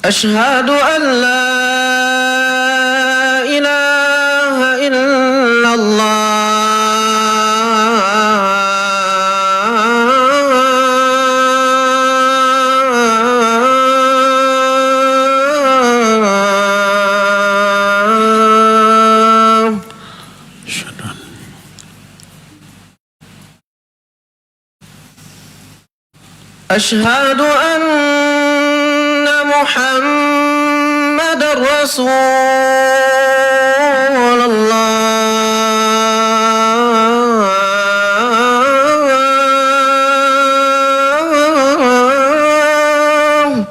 أشهد أن لا إله إلا الله أشهد أن محمد رسول الله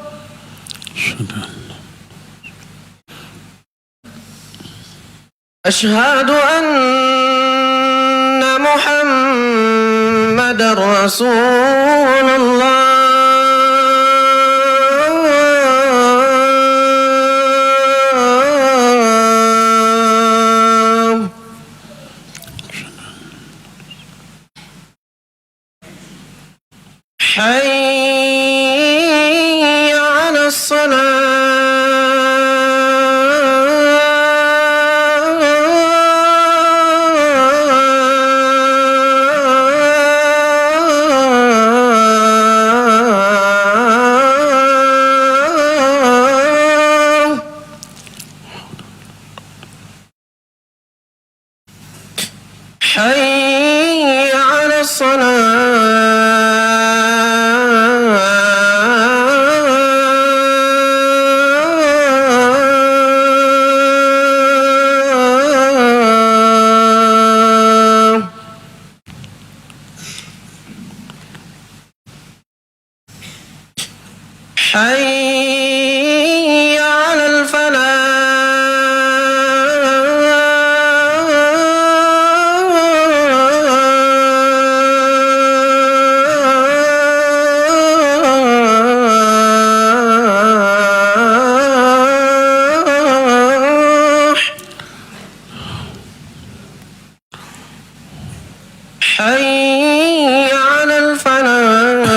أشهد أن محمد رسول الله حي على الصلاة حي على الصلاة حي على الفلاح حي على الفلاح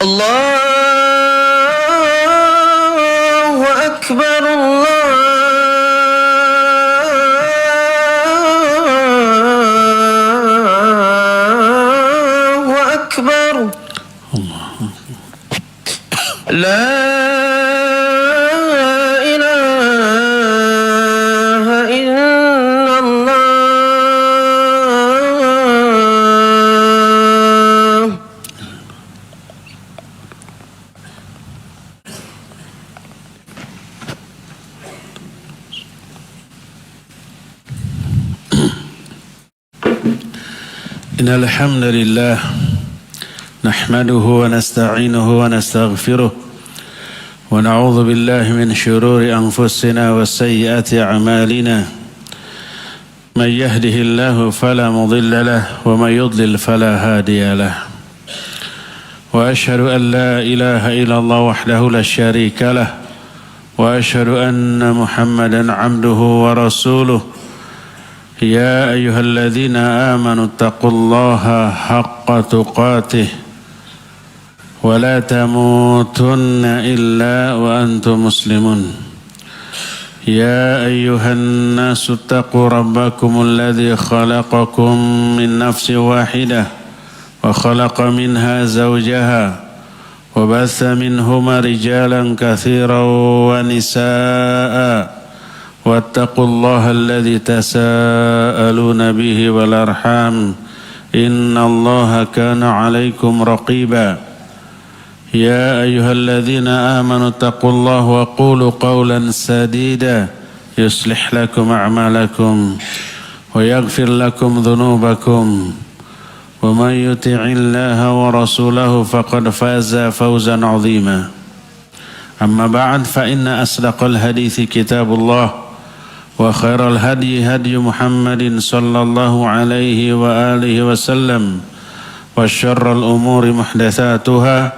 الله أكبر الله أكبر لا إله إلا الله إن الحمد لله نحمده ونستعينه ونستغفره ونعوذ بالله من شرور أنفسنا وسيئات أعمالنا من يهده الله فلا مضل له ومن يضلل فلا هادي له وأشهد أن لا إله إلا الله وحده لا شريك له وأشهد أن محمدا عبده ورسوله يا أيها الذين آمنوا اتقوا الله حق تقاته ولا تموتن إلا وأنتم مسلمون يا أيها الناس اتقوا ربكم الذي خلقكم من نفس واحدة وخلق منها زوجها وبث منهما رجالا كثيرا ونساء واتقوا الله الذي تساءلون به والأرحام إن الله كان عليكم رقيبا يا أيها الذين آمنوا اتقوا الله وقولوا قولا سديدا يصلح لكم أعمالكم ويغفر لكم ذنوبكم ومن يطع الله ورسوله فقد فاز فوزا عظيما أما بعد فإن أصدق الحديث كتاب الله وخير الهدي هدي محمد صلى الله عليه وآله وسلم وشر الأمور محدثاتها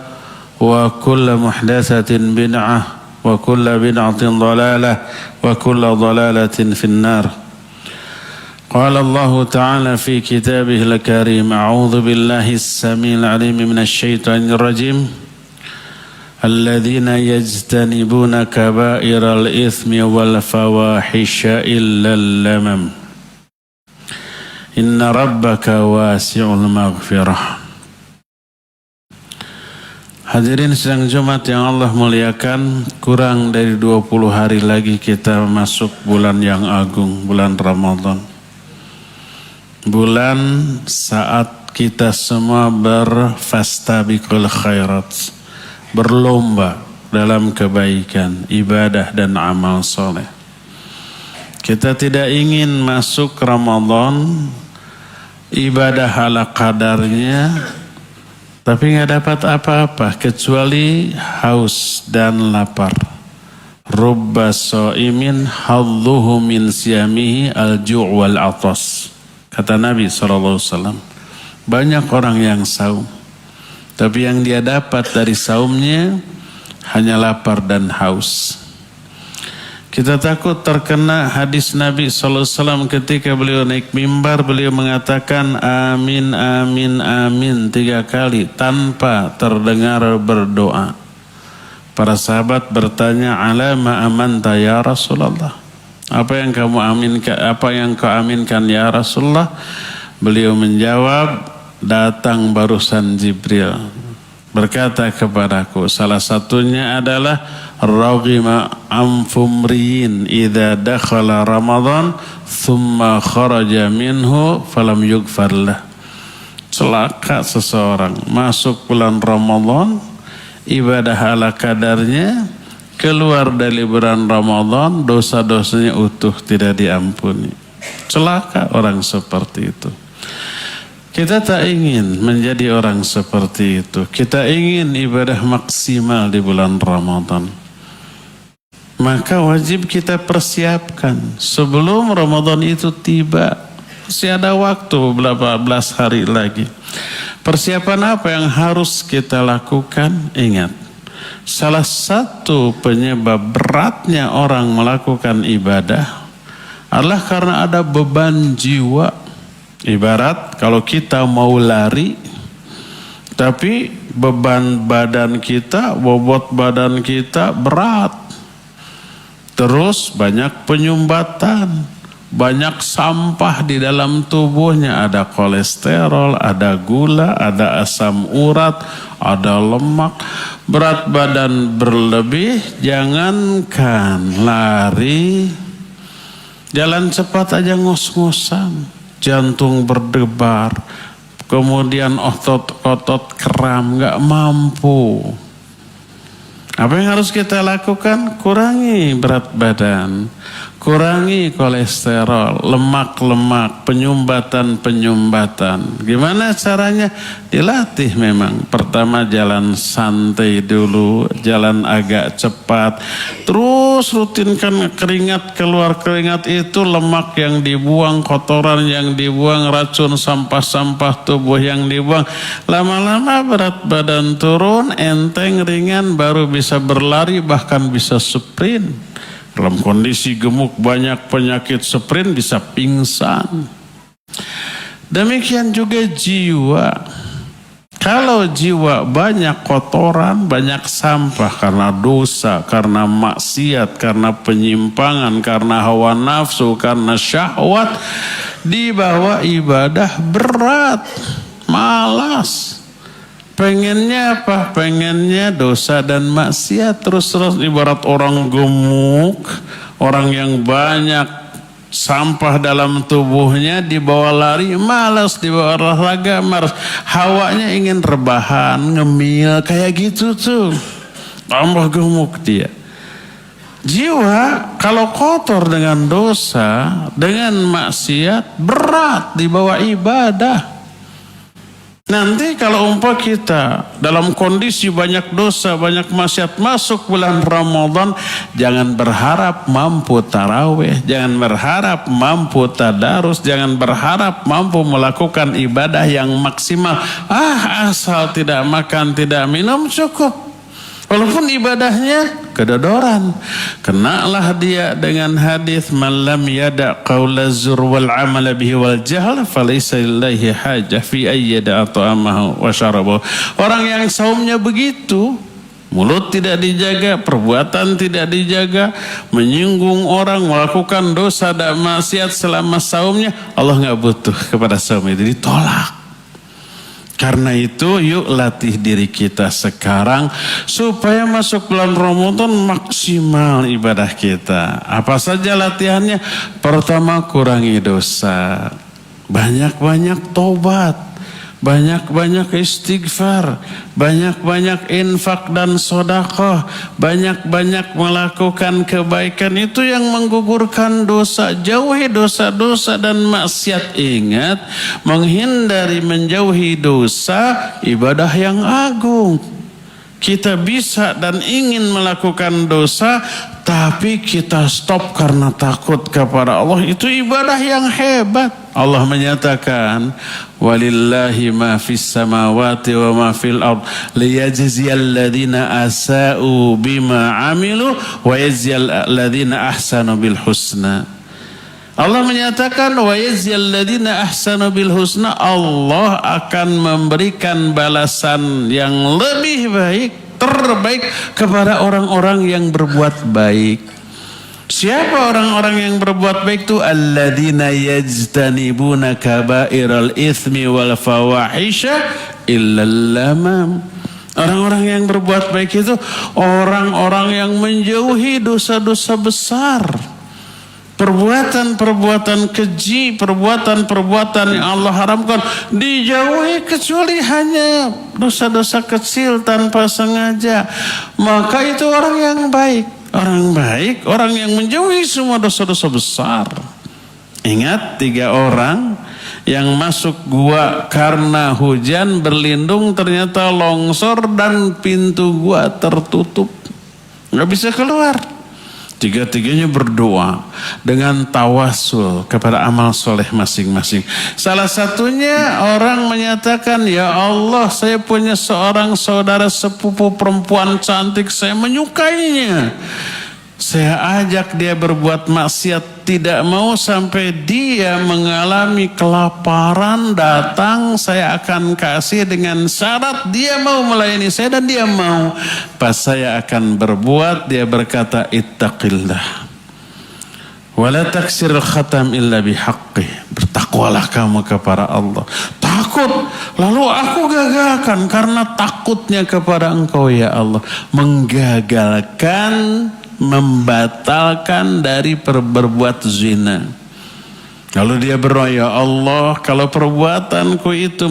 وكل محدثة بدعة وكل بدعة ضلالة وكل ضلالة في النار. قال الله تعالى في كتابه الكريم: أعوذ بالله السميع العليم من الشيطان الرجيم الذين يجتنبون كبائر الإثم والفواحش إلا اللمم إن ربك واسع المغفرة. Hadirin sidang Jumat yang Allah muliakan, kurang dari 20 hari lagi kita masuk bulan yang agung, bulan Ramadan. Bulan saat kita semua berfastabiqul khairat, berlomba dalam kebaikan, ibadah dan amal soleh. Kita tidak ingin masuk Ramadan ibadah ala kadarnya, tapi nggak dapat apa-apa kecuali haus dan lapar. Rubba sha'imin hadduhu min siyamihi al-ju' wal atas. Kata Nabi SAW, banyak orang yang saum, tapi yang dia dapat dari saumnya hanya lapar dan haus. Kita takut terkena hadis Nabi SAW ketika beliau naik mimbar, beliau mengatakan amin, amin, amin 3 kali tanpa terdengar berdoa. Para sahabat bertanya, ala ma amanta ya Rasulullah? Apa yang kamu aminkan? Apa yang kau aminkan ya Rasulullah? Beliau menjawab, datang barusan Jibril berkata kepadaku, salah satunya adalah raghima anfumriin idza dakhala Ramadan thumma kharaja minhu falam yughfar lah. Celaka seseorang masuk bulan Ramadan, ibadah ala kadarnya, keluar dari bulan Ramadan dosa-dosanya utuh tidak diampuni. Celaka orang seperti itu. Kita tak ingin menjadi orang seperti itu. Kita ingin ibadah maksimal di bulan Ramadan. Maka wajib kita persiapkan sebelum Ramadan itu tiba. Masih ada waktu beberapa belas hari lagi. Persiapan apa yang harus kita lakukan? Ingat, salah satu penyebab beratnya orang melakukan ibadah adalah karena ada beban jiwa. Ibarat kalau kita mau lari, tapi beban badan kita, bobot badan kita berat. Terus banyak penyumbatan, banyak sampah di dalam tubuhnya. Ada kolesterol, ada gula, ada asam urat, ada lemak. Berat badan berlebih, jangankan lari, jalan cepat aja ngos-ngosan. Jantung berdebar, kemudian otot kram, nggak mampu. Apa yang harus kita lakukan? Kurangi berat badan, kurangi kolesterol, lemak-lemak, penyumbatan-penyumbatan. Gimana caranya? Dilatih memang. Pertama jalan santai dulu, jalan agak cepat. Terus rutinkan keringat, keluar keringat itu lemak yang dibuang, kotoran yang dibuang, racun sampah-sampah tubuh yang dibuang. Lama-lama berat badan turun, enteng, ringan, baru bisa berlari, bahkan bisa sprint. Dalam kondisi gemuk banyak penyakit sprint bisa pingsan. Demikian juga jiwa. Kalau jiwa banyak kotoran, banyak sampah karena dosa, karena maksiat, karena penyimpangan, karena hawa nafsu, karena syahwat, dibawa ibadah berat, malas. Pengennya apa? Pengennya dosa dan maksiat terus-terus. Ibarat orang gemuk, orang yang banyak sampah dalam tubuhnya, dibawa lari malas, dibawa olahraga malas. Hawanya ingin rebahan, ngemil, kayak gitu tuh. Tambah gemuk dia. Jiwa kalau kotor dengan dosa, dengan maksiat, berat dibawa ibadah. Nanti kalau umpah kita dalam kondisi banyak dosa, banyak maksiat, masuk bulan Ramadan, jangan berharap mampu tarawih, jangan berharap mampu tadarus, jangan berharap mampu melakukan ibadah yang maksimal. Asal tidak makan, tidak minum cukup. Walaupun ibadahnya kedodoran, kenalah dia dengan hadis man lam yada qaula zur wal amala bihi wal jahl falaysa lillahi hajah fi ayyada ta'amahu wa syarabahu. Orang yang saumnya begitu, mulut tidak dijaga, perbuatan tidak dijaga, menyinggung orang, melakukan dosa dan maksiat selama saumnya, Allah nggak butuh kepada saum itu, ditolak. Karena itu yuk latih diri kita sekarang supaya masuk bulan Ramadan maksimal ibadah kita. Apa saja latihannya? Pertama, kurangi dosa, banyak-banyak tobat, banyak-banyak istighfar, banyak-banyak infak dan sedekah, banyak-banyak melakukan kebaikan. Itu yang menggugurkan dosa. Jauhi dosa-dosa dan maksiat. Ingat, menghindari menjauhi dosa ibadah yang agung. Kita bisa dan ingin melakukan dosa, tapi kita stop karena takut kepada Allah. Itu ibadah yang hebat. Allah menyatakan, walillahi ma fis samawati wa ma fil ard liyajziyal ladzina asa'u bima amilu wa yajziyal ladzina ahsanu bil husna. Allah menyatakan wa yajziyal ladzina ahsanu bil husna. Allah akan memberikan balasan yang lebih baik, terbaik kepada orang-orang yang berbuat baik. Siapa orang-orang yang berbuat baik itu? Alladzina yajtanibuna kaba'iral itsmi wal fawahisha illal lamam. Orang-orang yang berbuat baik itu orang-orang yang menjauhi dosa-dosa besar, perbuatan-perbuatan keji, perbuatan-perbuatan yang Allah haramkan dijauhi, kecuali hanya dosa-dosa kecil tanpa sengaja. Maka itu orang yang baik. Orang baik, orang yang menjauhi semua dosa-dosa besar. Ingat 3 orang yang masuk gua karena hujan, berlindung, ternyata longsor dan pintu gua tertutup, nggak bisa keluar. 3-tiganya berdoa dengan tawasul kepada amal soleh masing-masing. Salah satunya orang menyatakan, ya Allah, saya punya seorang saudara sepupu perempuan cantik, saya menyukainya. Saya ajak dia berbuat maksiat, tidak mau, sampai dia mengalami kelaparan, datang, saya akan kasih dengan syarat dia mau melayani saya, dan dia mau. Pas saya akan berbuat, dia berkata, ittaqillah wala taksiril khatam illa bihaqqih. Bertakwalah kamu kepada Allah. Takut, lalu aku gagalkan karena takutnya kepada Engkau ya Allah. Menggagalkan, membatalkan dari berbuat zina. Lalu dia berdoa, ya Allah, kalau perbuatanku itu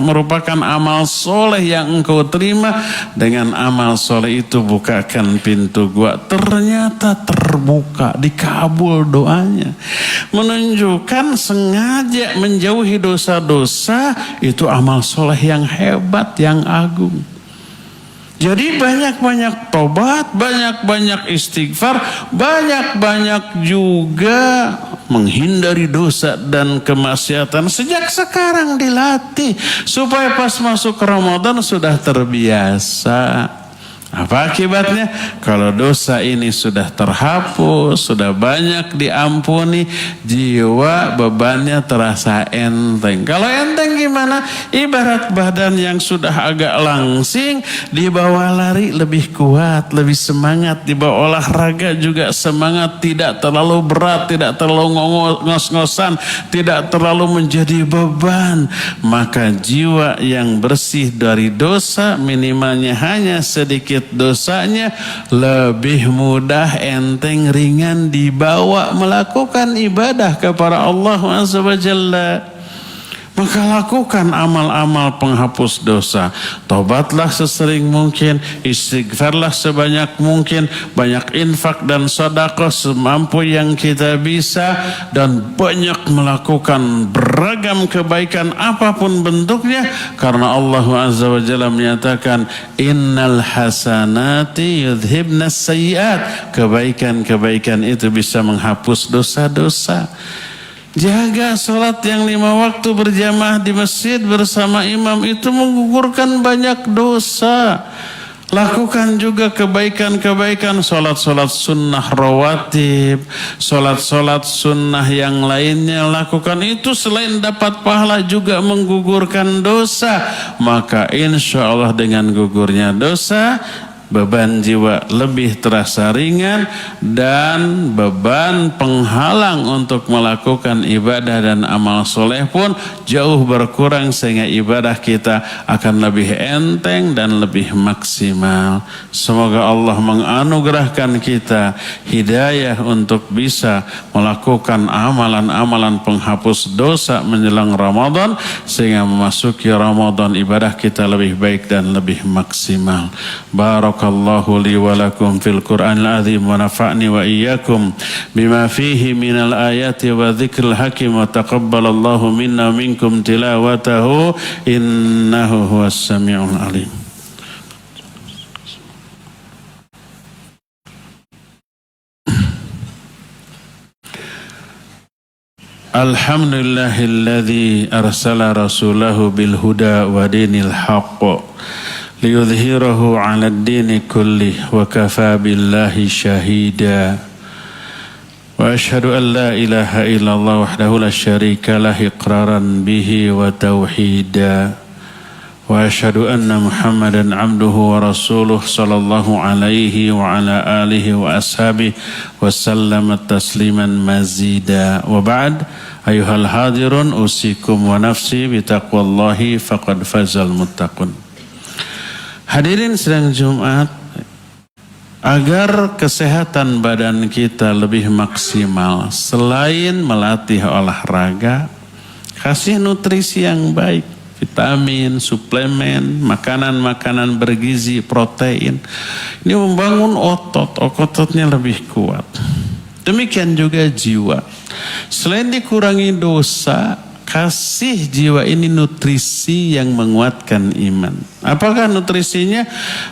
merupakan amal soleh yang Engkau terima, dengan amal soleh itu bukakan pintu gua. Ternyata terbuka, dikabul doanya. Menunjukkan sengaja menjauhi dosa-dosa itu amal soleh yang hebat, yang agung. Jadi banyak-banyak tobat, banyak-banyak istighfar, banyak-banyak juga menghindari dosa dan kemaksiatan. Sejak sekarang dilatih supaya pas masuk Ramadan sudah terbiasa. Apa akibatnya? Kalau dosa ini sudah terhapus, sudah banyak diampuni, jiwa bebannya terasa enteng. Kalau enteng gimana? Ibarat badan yang sudah agak langsing, dibawa lari lebih kuat, lebih semangat, dibawa olahraga juga semangat, tidak terlalu berat, tidak terlalu ngos-ngosan, tidak terlalu menjadi beban. Maka jiwa yang bersih dari dosa, minimalnya hanya sedikit dosanya, lebih mudah, enteng, ringan dibawa melakukan ibadah kepada Allah Azza wa Jalla. Maka lakukan amal-amal penghapus dosa. Tobatlah sesering mungkin, istighfarlah sebanyak mungkin, banyak infak dan sedekah semampu yang kita bisa, dan banyak melakukan beragam kebaikan apapun bentuknya, karena Allah Azza wa Jalla menyatakan, innal hasanati yudhibnas sayyiat. Kebaikan-kebaikan itu bisa menghapus dosa-dosa. Jaga sholat yang 5 waktu berjamaah di masjid bersama imam, itu menggugurkan banyak dosa. Lakukan juga kebaikan-kebaikan, sholat-sholat sunnah rawatib, sholat-sholat sunnah yang lainnya. Lakukan itu selain dapat pahala juga menggugurkan dosa. Maka insya Allah dengan gugurnya dosa, beban jiwa lebih terasa ringan dan beban penghalang untuk melakukan ibadah dan amal soleh pun jauh berkurang sehingga ibadah kita akan lebih enteng dan lebih maksimal. Semoga Allah menganugerahkan kita hidayah untuk bisa melakukan amalan-amalan penghapus dosa menjelang Ramadan sehingga memasuki Ramadan ibadah kita lebih baik dan lebih maksimal. Barakallahu li wa lakum fil Qur'anil azim wa nafa'ni wa iyyakum bima fihi minal ayati wa dzikril hakim wa taqabbalallahu minna minkum tilawatahu innahu huwas samiul alim. Alhamdulillahilladzi arsala rasulahu bil huda wa dinil haqq liyudhhirahu 'alad dini kullih wa kafa billahi syahida wa asyhadu an la ilaha illallah wahdahu la syarika lah iqraran bihi wa tauhida wa asyhadu anna Muhammadan 'abduhu wa rasuluh sallallahu alaihi wa ala alihi wa ashabihi wa sallama tasliman mazida wa ba'd. Ayuhal hadirun usikum wa nafsi bitaqwallahi faqad fazal muttaqun. Hadirin sidang Jumat, agar kesehatan badan kita lebih maksimal, selain melatih olahraga, kasih nutrisi yang baik, vitamin, suplemen, makanan-makanan bergizi, protein. Ini membangun ototnya lebih kuat. Demikian juga jiwa. Selain dikurangi dosa, kasih jiwa ini nutrisi yang menguatkan iman. Apakah nutrisinya?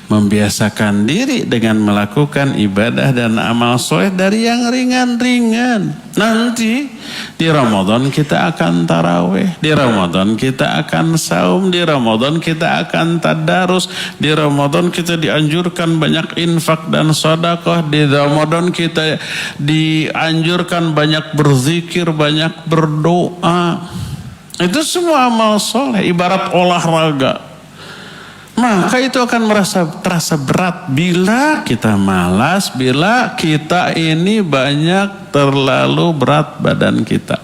Membiasakan diri dengan melakukan ibadah dan amal soleh dari yang ringan-ringan. Nanti di Ramadan kita akan tarawih, di Ramadan kita akan saum, di Ramadan kita akan tadarus, di Ramadan kita dianjurkan banyak infak dan sedekah, di Ramadan kita dianjurkan banyak berzikir, banyak berdoa. Itu semua amal soleh, ibarat olahraga. Maka itu akan terasa berat bila kita malas, bila kita ini banyak terlalu berat badan kita.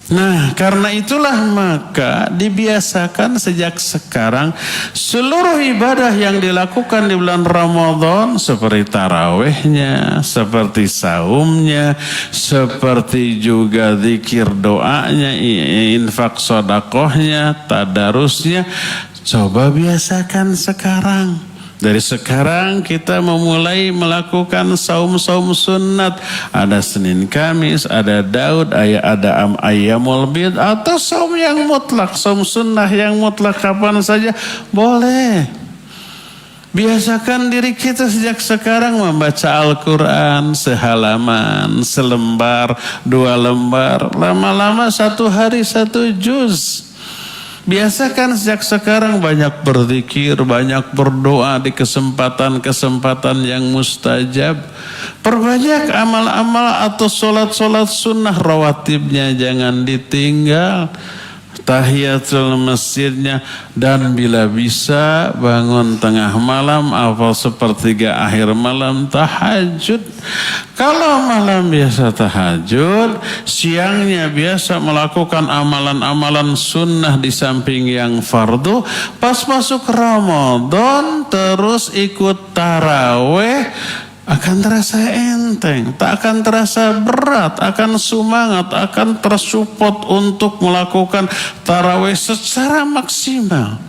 Nah, karena itulah maka dibiasakan sejak sekarang seluruh ibadah yang dilakukan di bulan Ramadan seperti tarawihnya, seperti saumnya, seperti juga zikir doanya, infak sedekahnya, tadarusnya, coba biasakan sekarang. Dari sekarang kita memulai melakukan saum-saum sunat. Ada Senin Kamis, ada Daud, ada Ayyamul Bid, atau saum yang mutlak, saum sunnah yang mutlak kapan saja boleh. Biasakan diri kita sejak sekarang membaca Al-Quran sehalaman, selembar, 2 lembar, lama-lama 1 hari 1 juz. Biasakan sejak sekarang banyak berzikir, banyak berdoa di kesempatan-kesempatan yang mustajab. Perbanyak amal-amal atau solat-solat sunnah rawatibnya jangan ditinggal. Tahiyatul masjidnya, dan bila bisa bangun tengah malam atau sepertiga akhir malam tahajud. Kalau malam biasa tahajud, siangnya biasa melakukan amalan-amalan sunnah di samping yang fardu. Pas masuk Ramadan terus ikut taraweh, akan terasa enteng, tak akan terasa berat, akan semangat, akan tersupport untuk melakukan tarawih secara maksimal.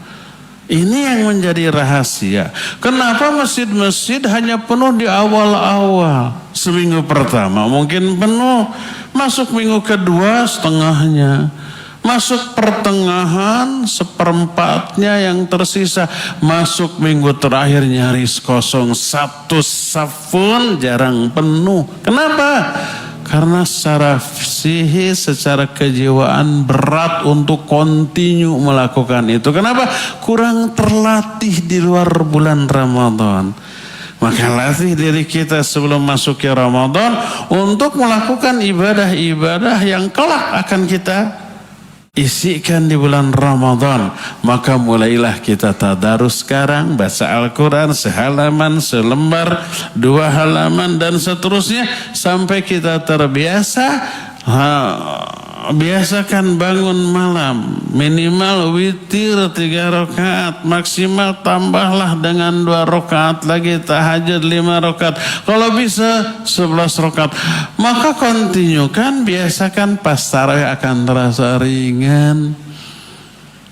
Ini yang menjadi rahasia. Kenapa masjid-masjid hanya penuh di awal-awal? Seminggu pertama mungkin penuh, masuk minggu kedua setengahnya, masuk pertengahan 1/4 yang tersisa, masuk minggu terakhir nyaris kosong, 1 saf pun jarang penuh. Kenapa? Karena secara psikis, secara kejiwaan berat untuk continue melakukan itu. Kenapa? Kurang terlatih di luar bulan Ramadan. Maka latih diri kita sebelum masuk ke Ramadan untuk melakukan ibadah-ibadah yang kelak akan kita isikan di bulan Ramadan. Maka mulailah kita tadarus sekarang, baca Al-Quran sehalaman, selembar, 2 halaman dan seterusnya sampai kita terbiasa. Biasakan bangun malam minimal witir 3 rakaat, maksimal tambahlah dengan 2 rakaat lagi tahajud 5 rakaat, kalau bisa 11 rakaat. Maka kontinukan, biasakan, pas tarawih akan terasa ringan.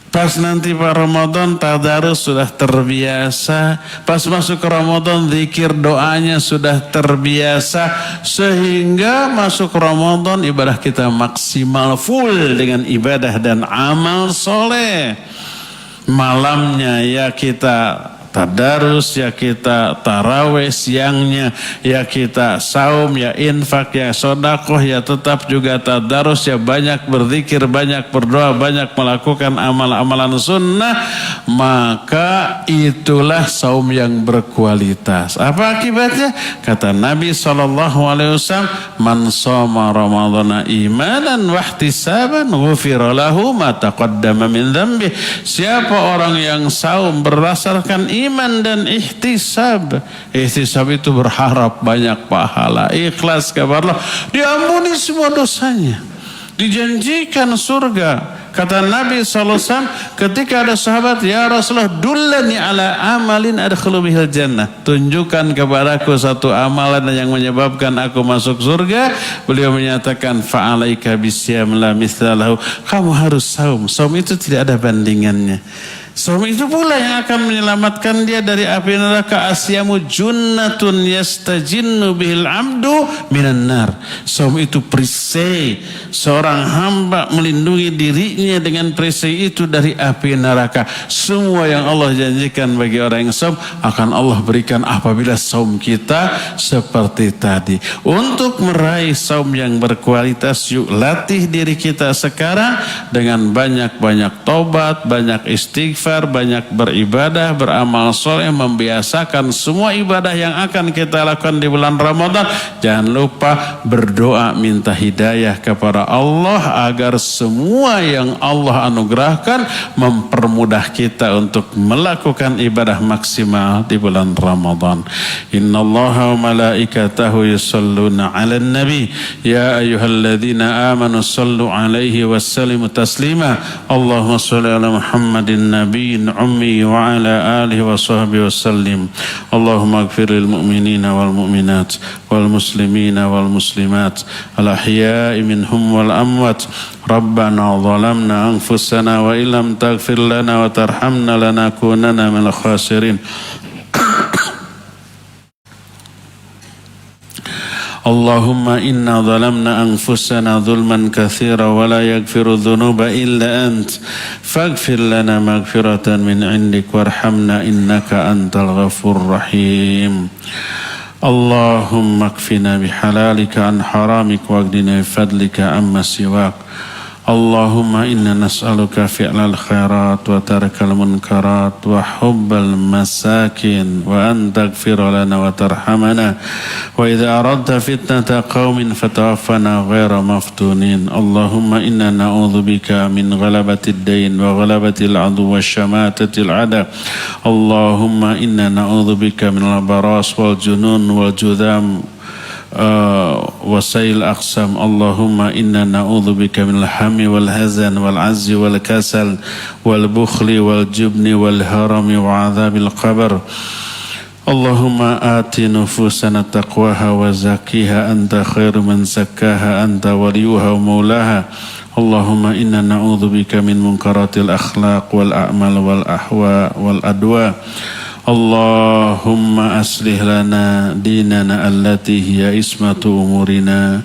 Pas nanti Pak Ramadan tadarus sudah terbiasa. Pas masuk ke Ramadan zikir doanya sudah terbiasa. Sehingga masuk Ramadan ibadah kita maksimal full dengan ibadah dan amal soleh. Malamnya ya kita tadarus, ya kita tarawih, siangnya ya kita saum, ya infak, ya sodakoh, ya tetap juga tadarus, ya banyak berzikir, banyak berdoa, banyak melakukan amal-amalan sunnah. Maka itulah saum yang berkualitas. Apa akibatnya? Kata Nabi SAW, man shoma ramadhana imanan wahtisaban ghufira lahu ma taqaddama min dzambi. Siapa orang yang saum berdasarkan iman dan ihtisab. Ihtisab itu berharap banyak pahala, ikhlas kepada Allah, diampuni semua dosanya, dijanjikan surga. Kata Nabi SAW ketika ada sahabat, ya Rasulullah dullani ala amalin adkhulu bihil jannah, tunjukkan kepadaku satu amalan yang menyebabkan aku masuk surga. Beliau menyatakan fa'alaika bisyam la mithlahu, kamu harus saum. Saum itu tidak ada bandingannya. Saum itu pula yang akan menyelamatkan dia dari api neraka. Asyamu junnatun yastajinnu bihil abdu minan nar. Saum itu perisai, seorang hamba melindungi dirinya dengan perisai itu dari api neraka. Semua yang Allah janjikan bagi orang yang saum akan Allah berikan apabila saum kita seperti tadi. Untuk meraih saum yang berkualitas, yuk latih diri kita sekarang dengan banyak-banyak tobat, banyak istighfar, banyak beribadah, beramal soleh, membiasakan semua ibadah yang akan kita lakukan di bulan Ramadan. Jangan lupa berdoa minta hidayah kepada Allah agar semua yang Allah anugerahkan mempermudah kita untuk melakukan ibadah maksimal di bulan Ramadan. Innallaha wa malaikatahu yusalluna 'alan nabi ya ayyuhalladzina amanu sallu 'alaihi wassallimu taslima. Allahumma shalli 'ala Muhammadin nabi ummi wa ala alihi wa sahbihi wa sallim. Allahumma ighfir lil mu'minina wal mu'minat wal muslimina wal muslimat al ahya'i minhum wal amwat. Rabbana zalamna anfusana wa illam taghfir lana wa tarhamna lanakunanna minal khasirin. Allahumma inna zalamna anfusana zulman katsira wa la yaghfiru dhunuba illa ant faghfir lana maghfiratan min indik warhamna innaka antal ghafurur rahim. Allahumma kfina bihalalika an haramik waghdina bifadlika amma siwak. Allahumma inna nas'aluka fi'lal khairat wa tarkal munkarat wa hubbal masakin wa an taghfira lana wa tarhamana wa idza aradta fitnata qaumin fatawaffana ghaira maftunin. Allahumma inna na'udzubika min ghalabatid dain wa ghalabatil adu wa syamatati al-'ada. Allahumma inna na'udzubika min al-baras wal junun wal judam wasail aqsam. Allahumma inna na'udzubika min al-hammi wal hazan wal azzi wal kasal wal bukhli wal jubni wal harami wa adzabil qabr. Allahumma ati nufusana taqwaha wa zakkiha anta khairu man zakkaha anta waliyuha wa maulaha. Allahumma inna na'udzubika min munkaratil akhlaq wal a'mal wal ahwa wal adwa. Allahumma aslih lana dinana allati hiya ismatu umurina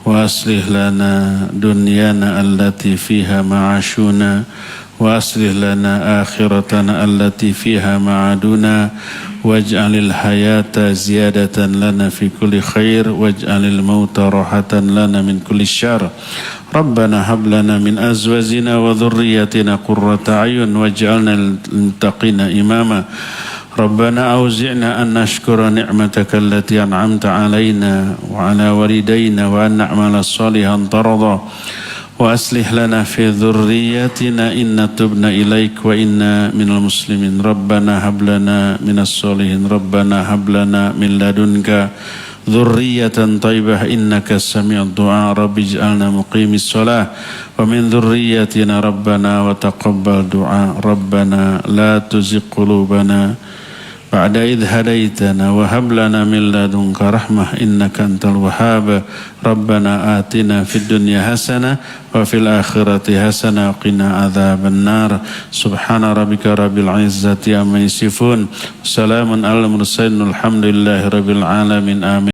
wa aslih lana dunyana allati fiha ma'ashuna وأصلح لنا آخرتنا التي فيها معادنا واجعل الحياة زيادة لنا في كل خير واجعل الموت راحة لنا من كل شر ربنا هب لنا من أزواجنا وذرياتنا قرة أعين واجعلنا للمتقين إماما ربنا أوزعنا أن نشكر نعمتك التي أنعمت علينا وعلى والدينا وأن نعمل صالحا ترضى وأصلح لنا في ذريتنا إن تبنا إليك وإنا من المسلمين ربنا هب لنا من الصالحين ربنا هب لنا من لدنك ذرية طيبة إنك سميع الدعاء رب اجعلنا مقيم الصلاة ومن ذريتنا ربنا وتقبل دعاء ربنا لا تزغ قلوبنا بعد إذ هديتنا وهب لنا من لدنك رحمة إنك أنت الوهاب ربنا آتنا في الدنيا حسنة وفي الآخرة حسنة وقنا عذاب النار سبحان ربك رب العزة عما يصفون سلام على المرسلين الحمد لله رب العالمين آمين